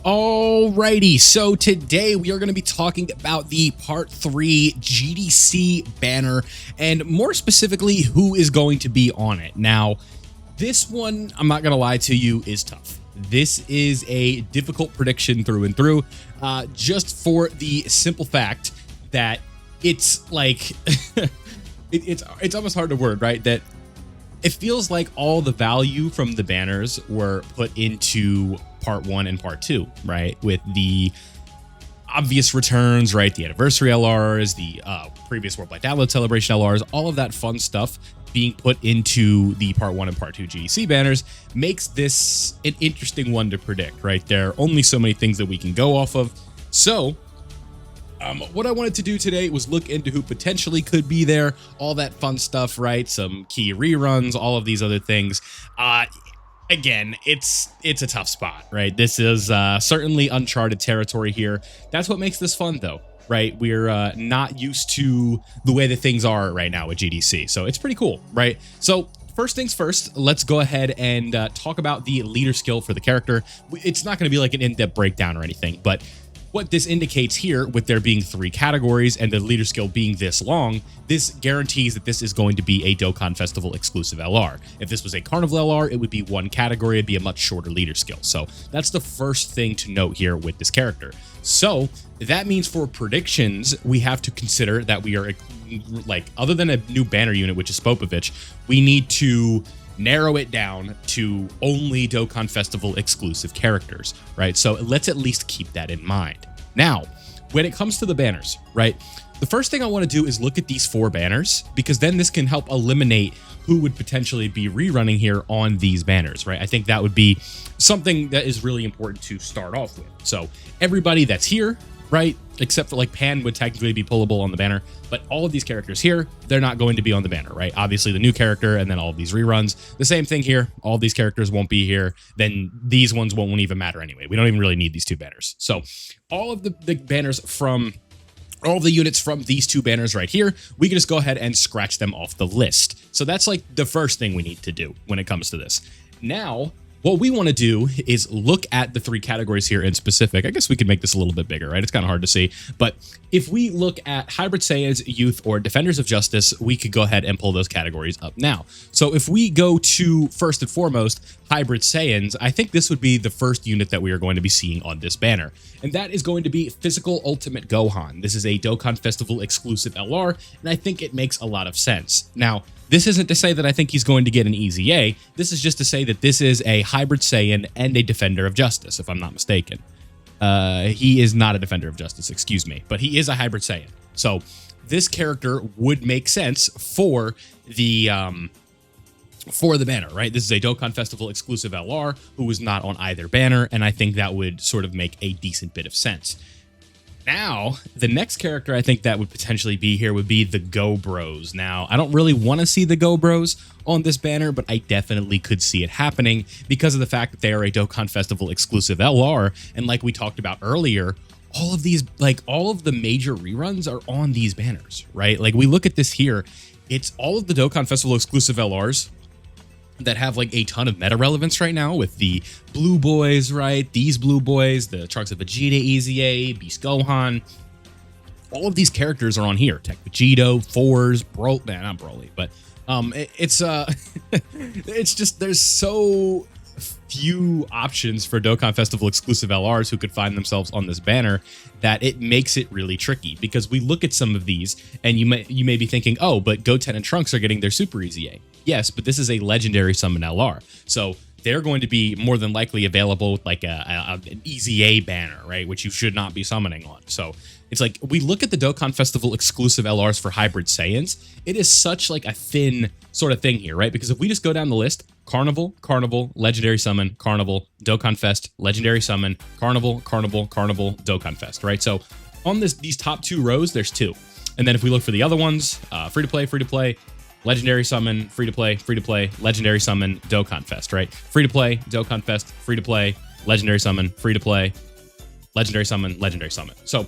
Alrighty, so today we are going to be talking about the Part 3 GDC banner, and more specifically, who is going to be on it. Now, this one, I'm not going to lie to you, is tough. This is a difficult prediction through and through, just for the simple fact that it's like, it's almost hard to word, right? That it feels like all the value from the banners were put into Part 1 and Part 2, right? With the obvious returns, right? The anniversary LRs, the previous World Black Download Celebration LRs, all of that fun stuff being put into the Part 1 and Part 2 GDC banners makes this an interesting one to predict, right? There are only so many things that we can go off of. So what I wanted to do today was look into who potentially could be there, all that fun stuff, right? Some key reruns, all of these other things. Again, it's a tough spot, right? This is certainly uncharted territory here. That's what makes this fun, though, right? We're not used to the way that things are right now with GDC, so it's pretty cool, right? So first things first, let's go ahead and talk about the leader skill for the character. It's not going to be like an in-depth breakdown or anything, but what this indicates here, with there being 3 categories and the leader skill being this long, this guarantees that this is going to be a Dokkan Festival exclusive LR. If this was a Carnival LR, it would be 1 category, it'd be a much shorter leader skill. So that's the first thing to note here with this character. So that means for predictions, we have to consider that we are, like, other than a new banner unit, which is Popovich, we need to narrow it down to only Dokkan Festival exclusive characters, right? So let's at least keep that in mind. Now, when it comes to the banners, right, the first thing I want to do is look at these 4 banners, because then this can help eliminate who would potentially be rerunning here on these banners, right? I think that would be something that is really important to start off with. So everybody that's here, right, except for like Pan would technically be pullable on the banner, but all of these characters here, they're not going to be on the banner, right? Obviously the new character and then all of these reruns. The same thing here, all these characters won't be here, then these ones won't even matter anyway. We don't even really need these 2 banners. So all of the banners from all the units from these 2 banners right here, we can just go ahead and scratch them off the list. So that's like the first thing we need to do when it comes to this. Now, what we want to do is look at the 3 categories here in specific. I guess we could make this a little bit bigger, right? It's kind of hard to see. But if we look at Hybrid Saiyans, Youth, or Defenders of Justice, we could go ahead and pull those categories up now. So if we go to, first and foremost, Hybrid Saiyans, I think this would be the first unit that we are going to be seeing on this banner. And that is going to be Physical Ultimate Gohan. This is a Dokkan Festival exclusive LR, and I think it makes a lot of sense. Now, this isn't to say that I think he's going to get an easy A. This is just to say that this is a Hybrid Saiyan and a Defender of Justice, if I'm not mistaken. He is not a Defender of Justice, excuse me, but he is a Hybrid Saiyan. So this character would make sense for the banner, right? This is a Dokkan Festival exclusive LR who is not on either banner, and I think that would sort of make a decent bit of sense. Now, the next character I think that would potentially be here would be the Go Bros. Now, I don't really want to see the Go Bros on this banner, but I definitely could see it happening because of the fact that they are a Dokkan Festival exclusive LR. And like we talked about earlier, all of these, like all of the major reruns are on these banners, right? Like we look at this here, it's all of the Dokkan Festival exclusive LRs that have like a ton of meta relevance right now with the Blue Boys, right? These Blue Boys, the Trunks of Vegeta, EZA, Beast Gohan. All of these characters are on here. Tech Vegito, Fours, not Broly, but it's just there's so few options for Dokkan Festival exclusive LRs who could find themselves on this banner that it makes it really tricky, because we look at some of these and you may be thinking, oh, but Goten and Trunks are getting their Super EZA. Yes, but this is a legendary summon LR. So they're going to be more than likely available with like an EZA banner, right? Which you should not be summoning on. So it's like, we look at the Dokkan Festival exclusive LRs for Hybrid Saiyans, it is such like a thin sort of thing here, right? Because if we just go down the list, Carnival, Legendary Summon, Carnival, Dokkan Fest, Legendary Summon, Carnival, Dokkan Fest, right? So on these top 2 rows, there's 2. And then if we look for the other ones, free to play, Legendary Summon, free to play, Legendary Summon, Dokkan Fest, right? Free to play, Dokkan Fest, free to play, Legendary Summon, free to play, Legendary Summon, Legendary Summon. So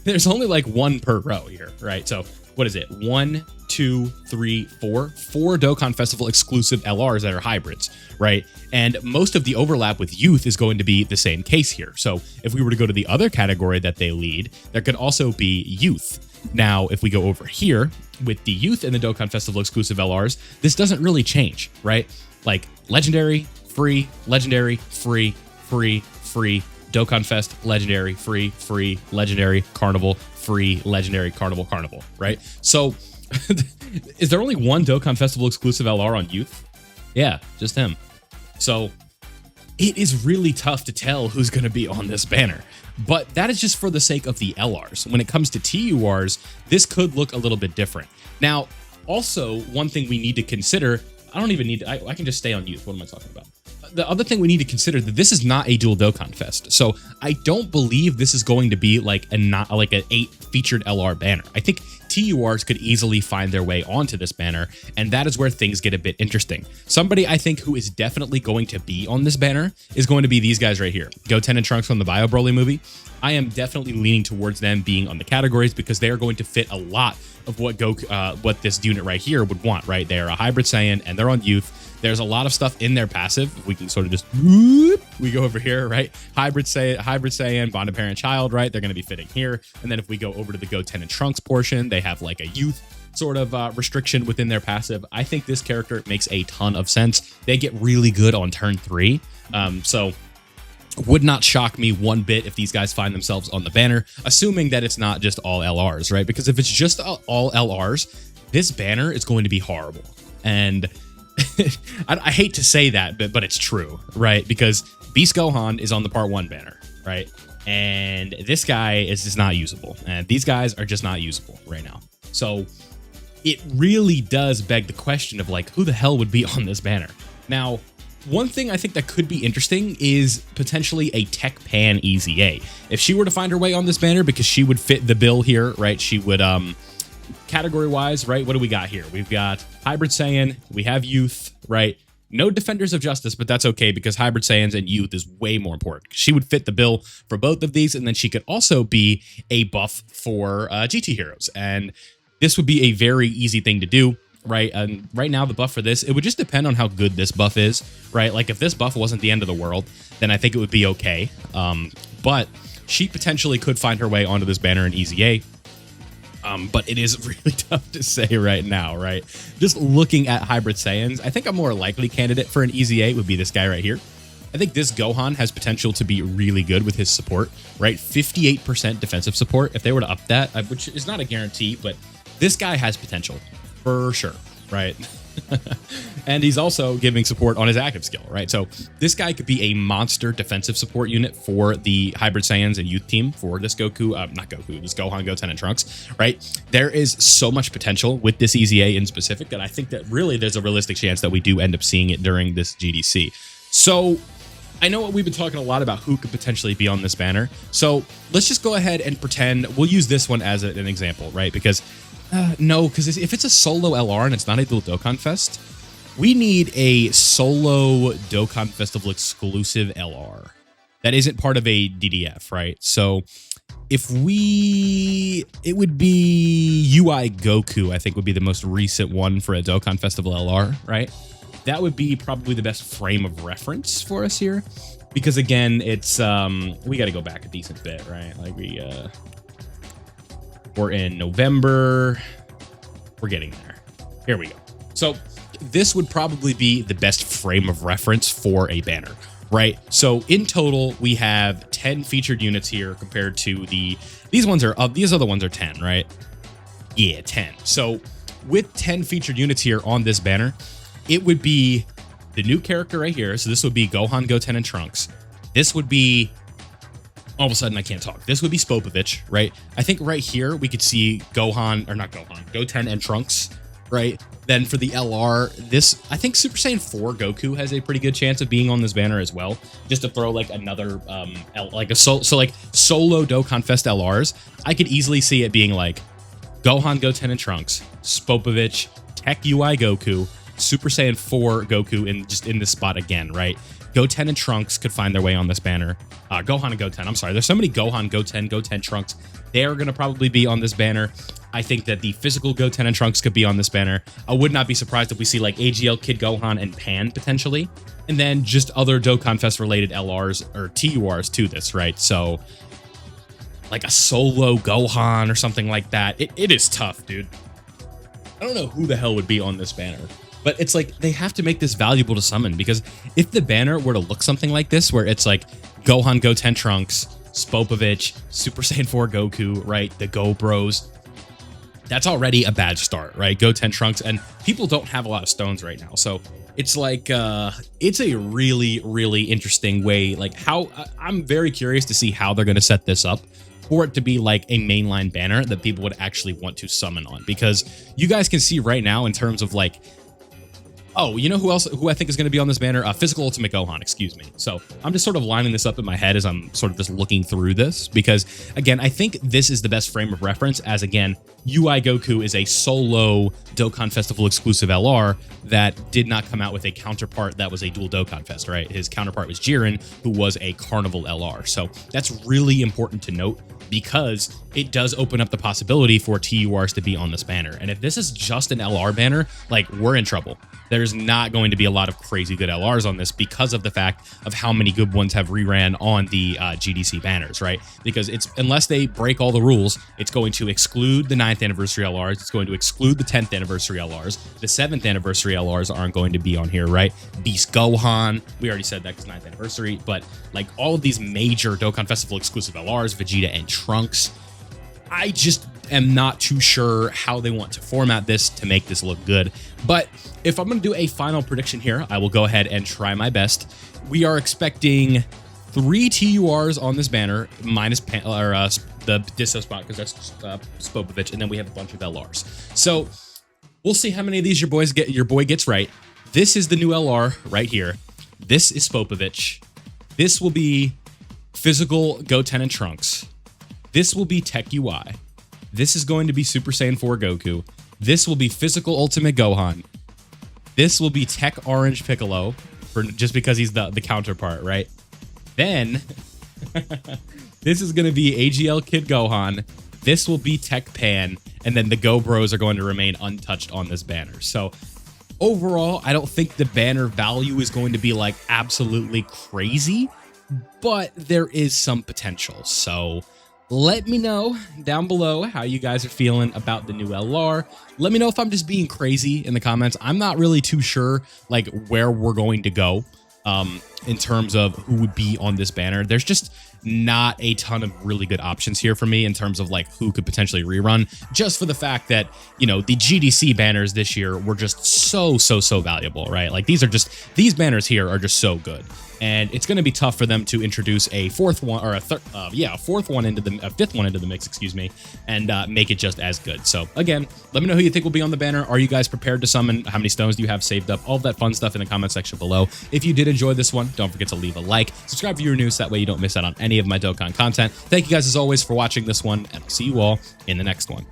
there's only like 1 per row here, right? So what is it? 1, two, three, four Dokkan Festival exclusive LRs that are hybrids, right? And most of the overlap with youth is going to be the same case here. So if we were to go to the other category that they lead, there could also be youth. Now, if we go over here with the youth and the Dokkan Festival exclusive LRs, this doesn't really change, right? Like legendary, free, legendary, free, free, free, Dokkan Fest, legendary, free, free, legendary, carnival, free, legendary, carnival, carnival, right? So is there only one Dokkan Festival exclusive LR on youth? Yeah, just him. So it is really tough to tell who's going to be on this banner. But that is just for the sake of the LRs. When it comes to TURs, this could look a little bit different. Now, also, one thing we need to consider, I don't even need to, I can just stay on youth. What am I talking about? The other thing we need to consider that this is not a dual Dokkan Fest. So I don't believe this is going to be like an 8 featured LR banner. I think TURs could easily find their way onto this banner, and that is where things get a bit interesting. Somebody I think who is definitely going to be on this banner is going to be these guys right here. Goten and Trunks from the Bio Broly movie. I am definitely leaning towards them being on the categories because they are going to fit a lot of what what this unit right here would want, right? They are a hybrid Saiyan and they're on youth. There's a lot of stuff in their passive. If we can sort of just we go over here, right? Hybrid Saiyan, bonded parent child, right? They're going to be fitting here. And then if we go over to the Goten and Trunks portion, they have like a youth sort of restriction within their passive. I think this character makes a ton of sense. They get really good on turn 3. So would not shock me one bit if these guys find themselves on the banner, assuming that it's not just all LRs, right? Because if it's just all LRs, this banner is going to be horrible. And I hate to say that, but it's true, right? Because Beast Gohan is on the Part 1 banner, right? And this guy is just not usable. And these guys are just not usable right now. So it really does beg the question of like, who the hell would be on this banner? Now, one thing I think that could be interesting is potentially a Tech Pan EZA. If she were to find her way on this banner, because she would fit the bill here, right? She would, category-wise, right? What do we got here? We've got Hybrid Saiyan, we have Youth, right? No Defenders of Justice, but that's okay because Hybrid Saiyans and Youth is way more important. She would fit the bill for both of these, and then she could also be a buff for GT Heroes. And this would be a very easy thing to do. Right. And right now, the buff for this, it would just depend on how good this buff is. Right. Like if this buff wasn't the end of the world, then I think it would be OK. But she potentially could find her way onto this banner in EZA. But it is really tough to say right now. Right. Just looking at Hybrid Saiyans, I think a more likely candidate for an EZA would be this guy right here. I think this Gohan has potential to be really good with his support. Right. 58% defensive support. If they were to up that, which is not a guarantee, but this guy has potential. For sure, right? And he's also giving support on his active skill, right? So this guy could be a monster defensive support unit for the Hybrid Saiyans and Youth team for this Goku, this Gohan, Goten, and Trunks, right? There is so much potential with this EZA in specific that I think that really there's a realistic chance that we do end up seeing it during this GDC. So I know we've been talking a lot about who could potentially be on this banner. So let's just go ahead and pretend we'll use this one as an example, right? Because no, because if it's a solo LR and it's not a dual Dokkan Fest, we need a solo Dokkan Festival exclusive LR that isn't part of a DDF, right? So if it would be UI Goku, I think would be the most recent one for a Dokkan Festival LR, right? That would be probably the best frame of reference for us here. Because again, it's, we got to go back a decent bit, right? Like we're in November. We're getting there. Here we go. So this would probably be the best frame of reference for a banner, right? So in total, we have 10 featured units here compared to these other ones are 10, right? Yeah, 10. So with 10 featured units here on this banner, it would be the new character right here. So this would be Gohan, Goten, and Trunks. This would be all of a sudden I can't talk. This would be Spopovich, right? I think right here we could see Goten and Trunks, right? Then for the LR, I think Super Saiyan 4 Goku has a pretty good chance of being on this banner as well. Just to throw like another, solo Dokkan Fest LRs, I could easily see it being like Gohan, Goten, and Trunks, Spopovich, Tech UI Goku, Super Saiyan 4 Goku in this spot again, right? Goten and Trunks could find their way on this banner. Gohan and Goten, I'm sorry. There's so many Gohan, Goten, Trunks. They're going to probably be on this banner. I think that the physical Goten and Trunks could be on this banner. I would not be surprised if we see like AGL, Kid Gohan, and Pan potentially. And then just other Dokkan Fest related LRs or TURs to this, right? So like a solo Gohan or something like that. It is tough, dude. I don't know who the hell would be on this banner. But it's like they have to make this valuable to summon, because if the banner were to look something like this, where it's like Gohan, Goten, Trunks, Spopovich, Super Saiyan 4 Goku, right? The Go Bros. That's already a bad start, right? Goten, Trunks, and people don't have a lot of stones right now. So it's like, it's a really, really interesting way. Like how I'm very curious to see how they're going to set this up for it to be like a mainline banner that people would actually want to summon on, because you guys can see right now in terms of like, oh, you know who I think is going to be on this banner? Physical Ultimate Gohan, excuse me. So I'm just sort of lining this up in my head as I'm sort of just looking through this, because again, I think this is the best frame of reference, as again, UI Goku is a solo Dokkan Festival exclusive LR that did not come out with a counterpart that was a dual Dokkan Fest, right? His counterpart was Jiren, who was a Carnival LR. So that's really important to note, because it does open up the possibility for TURs to be on this banner. And if this is just an LR banner, like, we're in trouble. There's not going to be a lot of crazy good LRs on this, because of the fact of how many good ones have reran on the GDC banners, right? Because it's, unless they break all the rules, it's going to exclude the 9th anniversary LRs, it's going to exclude the 10th anniversary LRs, the 7th anniversary LRs aren't going to be on here, right? Beast Gohan, we already said that because 9th anniversary, but like all of these major Dokkan Festival exclusive LRs, Vegeta and Trunks, I just am not too sure how they want to format this to make this look good. But if I'm going to do a final prediction here, I will go ahead and try my best. We are expecting 3 TURs on this banner, minus the Disso spot, because that's Spopovich, and then we have a bunch of LRs. So we'll see how many of these your boy gets right. This is the new LR right here. This is Spopovich. This will be physical Goten and Trunks. This will be Tech UI. This is going to be Super Saiyan 4 Goku. This will be physical Ultimate Gohan. This will be Tech Orange Piccolo, just because he's the counterpart, right? Then, this is going to be AGL Kid Gohan. This will be Tech Pan. And then the Go Bros are going to remain untouched on this banner. So, overall, I don't think the banner value is going to be like absolutely crazy, but there is some potential. So let me know down below how you guys are feeling about the new LR. Let me know if I'm just being crazy in the comments. I'm not really too sure like where we're going to go in terms of who would be on this banner. There's just not a ton of really good options here for me in terms of like who could potentially rerun, just for the fact that, you know, the GDC banners this year were just so valuable, right? Like these banners here are just so good. And it's going to be tough for them to introduce a fourth one, or a fifth one into the mix, excuse me, and make it just as good. So again, let me know who you think will be on the banner. Are you guys prepared to summon? How many stones do you have saved up? All of that fun stuff in the comment section below. If you did enjoy this one, don't forget to leave a like, subscribe if you're new, so that way you don't miss out on any of my Dokkan content. Thank you guys as always for watching this one, and I'll see you all in the next one.